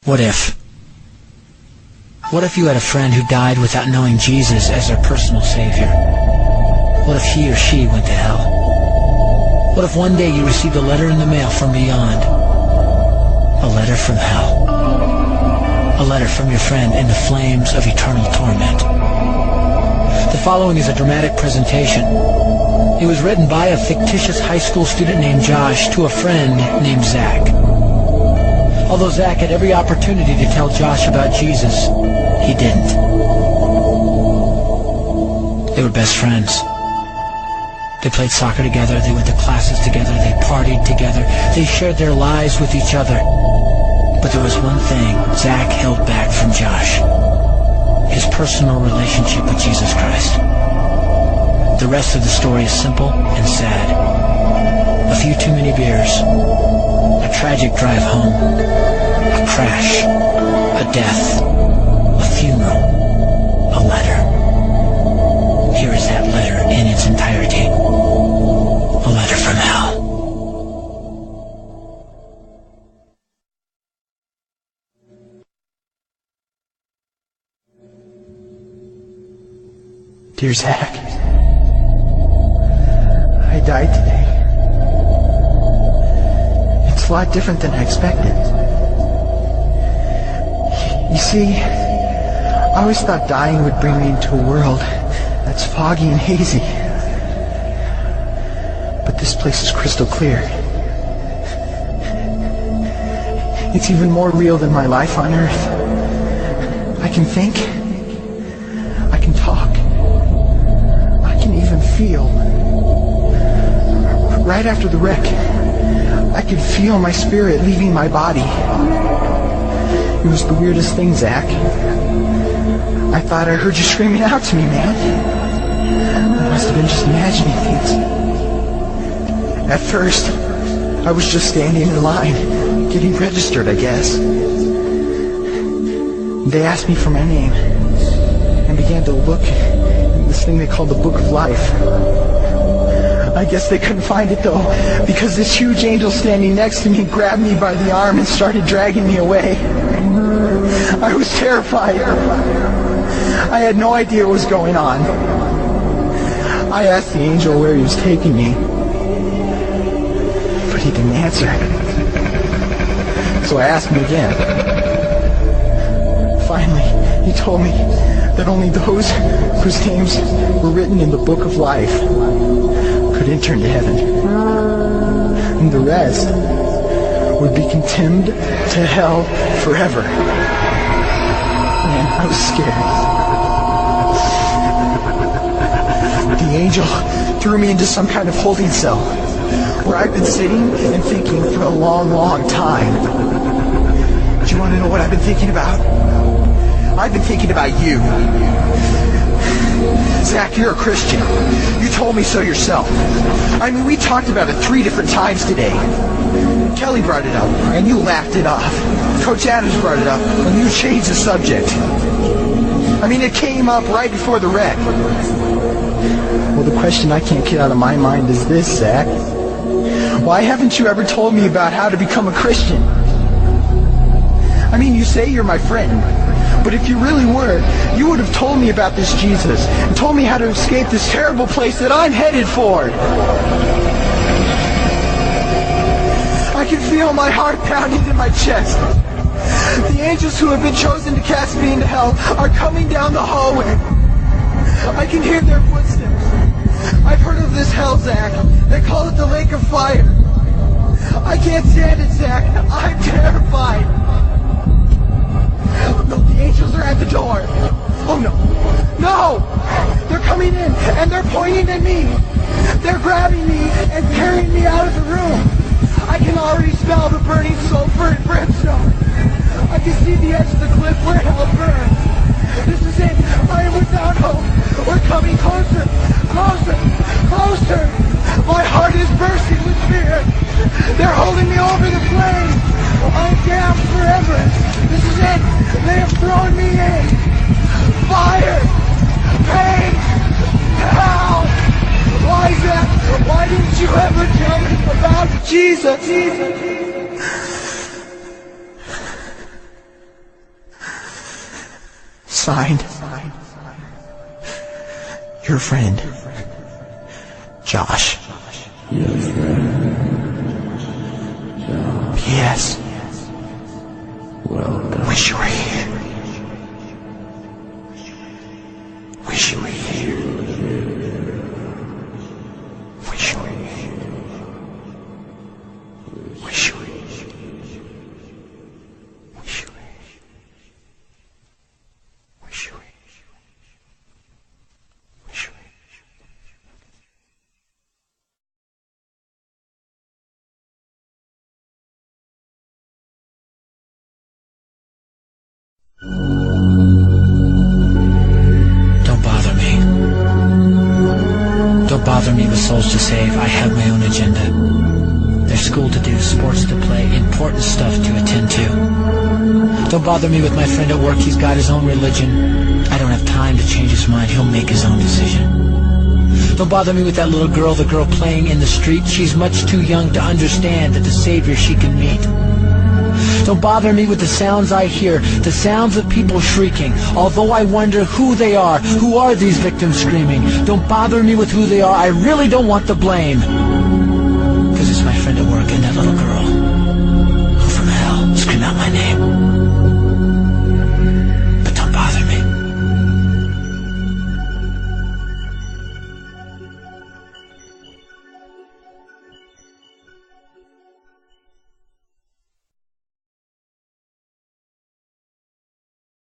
What if? What if you had a friend who died without knowing Jesus as their personal Savior? What if he or she went to hell? What if one day you received a letter in the mail from beyond? A letter from hell. A letter from your friend in the flames of eternal torment. The following is a dramatic presentation. It was written by a fictitious high school student named Josh to a friend named Zach. Although Zach had every opportunity to tell Josh about Jesus, he didn't. They were best friends. They played soccer together, they went to classes together, they partied together, they shared their lives with each other. But there was one thing Zach held back from Josh: his personal relationship with Jesus Christ. The rest of the story is simple and sad. A few too many beers, a tragic drive home, a crash, a death, a funeral, a letter. Here is that letter in its entirety. A letter from hell. Dear Zach, I died today. It's a lot different than I expected. You see, I always thought dying would bring me into a world that's foggy and hazy. But this place is crystal clear. It's even more real than my life on Earth. I can think. I can talk. I can even feel. Right after the wreck, I could feel my spirit leaving my body. It was the weirdest thing, Zach. I thought I heard you screaming out to me, man. I must have been just imagining things. At first, I was just standing in line, getting registered, I guess. They asked me for my name and began to look in this thing they called the Book of Life. I guess they couldn't find it, though, because this huge angel standing next to me grabbed me by the arm and started dragging me away. I was terrified. I had no idea what was going on. I asked the angel where he was taking me, but he didn't answer. So I asked him again. Finally, he told me that only those whose names were written in the Book of Life could enter into heaven. And the rest would be condemned to hell forever. Man, I was scared. The angel threw me into some kind of holding cell where I've been sitting and thinking for a long, long time. Do you want to know what I've been thinking about? I've been thinking about you. Zach, you're a Christian. You told me so yourself. I mean, we talked about it 3 different times today. Kelly brought it up, and you laughed it off. Coach Adams brought it up, and you changed the subject. I mean, it came up right before the wreck. Well, the question I can't get out of my mind is this, Zach. Why haven't you ever told me about how to become a Christian? I mean, you say you're my friend, but if you really were, you would have told me about this Jesus and told me how to escape this terrible place that I'm headed for. I can feel my heart pounding in my chest. The angels who have been chosen to cast me into hell are coming down the hallway. I can hear their footsteps. I've heard of this hell, Zach. They call it the lake of fire. I can't stand it, Zach. I'm terrified. No, the angels are at the door. Oh, no. No! They're coming in, and they're pointing at me. They're grabbing me and carrying me out of the room. I can already smell the burning sulfur and brimstone. I can see the edge of the cliff where hell burns. This is it. I am without hope. We're coming closer, closer, closer. My heart is bursting with fear. They're holding me over the flames. I'm damned forever. This is it. They have thrown me in. Fire, pain, hell. Why is that? Why didn't you ever tell me about Jesus? Signed, your friend, Josh. Your friend, Josh. P.S. Well done. Wish you were here. Wish you were here. Wish you were here. Wish you were here. Wish you were here. Wish you were here. Wish you were here. Don't bother me. Don't bother me with souls to save. I have my own agenda. There's school to do, sports to play, important stuff to attend to. Don't bother me with my friend at work. He's got his own religion. I don't have time to change his mind. He'll make his own decision. Don't bother me with that little girl, the girl playing in the street. She's much too young to understand that the Savior she can meet. Don't bother me with the sounds I hear, the sounds of people shrieking, although I wonder who they are. Who are these victims screaming? Don't bother me with who they are. I really don't want the blame. Because it's my friend at work and that little girl.